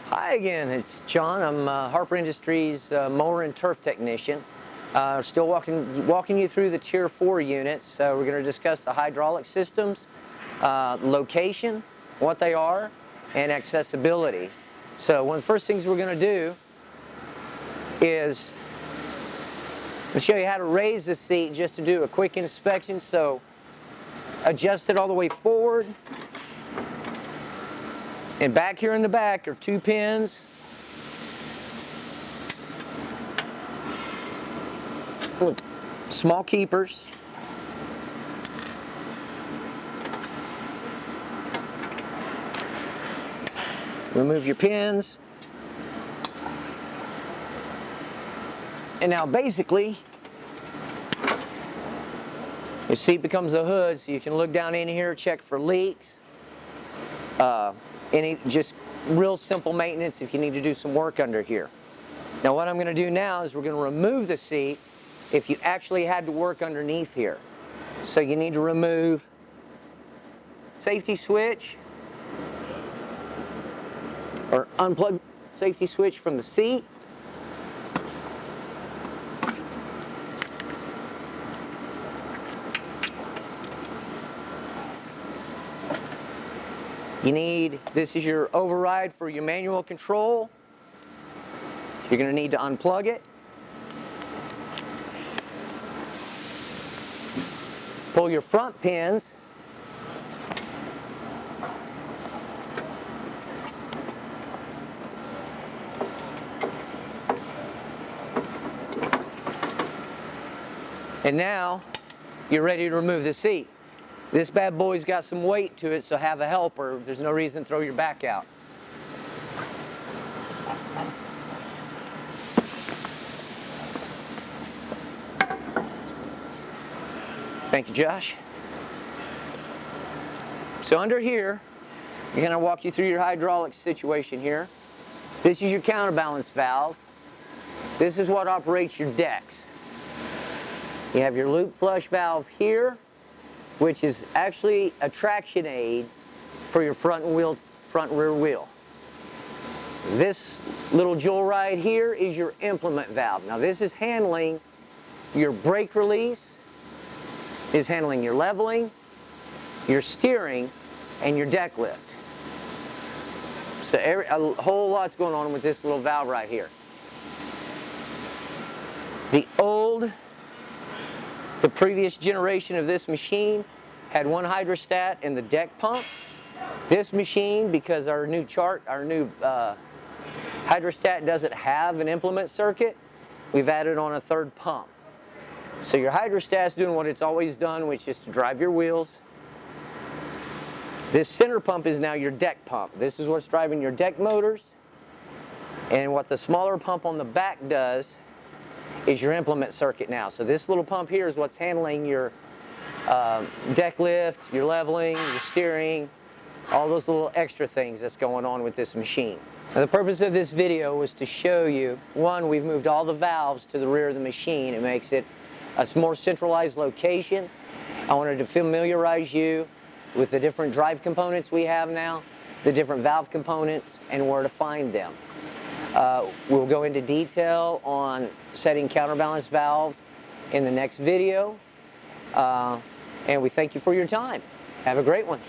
Hi again, it's John. I'm Harper Industries mower and turf technician. Still walking you through the Tier 4 units. We're going to discuss the hydraulic systems, location, what they are, and accessibility. So one of the first things we're going to do is I'll show you how to raise the seat just to do a quick inspection. So adjust it all the way forward. And back here in the back are 2 pins. With small keepers. Remove your pins. And now basically, your seat becomes a hood, so you can look down in here, check for leaks. Just real simple maintenance if you need to do some work under here. Now what I'm going to do now is we're going to remove the seat if you actually had to work underneath here. So you need to remove safety switch or unplug safety switch from the seat. This is your override for your manual control. You're going to need to unplug it. Pull your front pins. And now you're ready to remove the seat. This bad boy's got some weight to it, so have a helper. There's no reason to throw your back out. Thank you, Josh. So under here, I'm going to walk you through your hydraulic situation here. This is your counterbalance valve. This is what operates your decks. You have your loop flush valve here, which is actually a traction aid for your front and rear wheel. This little jewel right here is your implement valve. Now this is handling your brake release, is handling your leveling, your steering, and your deck lift. So a whole lot's going on with this little valve right here. The previous generation of this machine had one hydrostat and the deck pump. This machine, because our new hydrostat doesn't have an implement circuit, we've added on a third pump. So your hydrostat's doing what it's always done, which is to drive your wheels. This center pump is now your deck pump. This is what's driving your deck motors. And what the smaller pump on the back does is your implement circuit now. So this little pump here is what's handling your deck lift, your leveling, your steering, all those little extra things that's going on with this machine. Now, the purpose of this video was to show you, one, we've moved all the valves to the rear of the machine. It makes it a more centralized location. I wanted to familiarize you with the different drive components we have now, the different valve components, and where to find them. We'll go into detail on setting counterbalance valve in the next video. And we thank you for your time. Have a great one.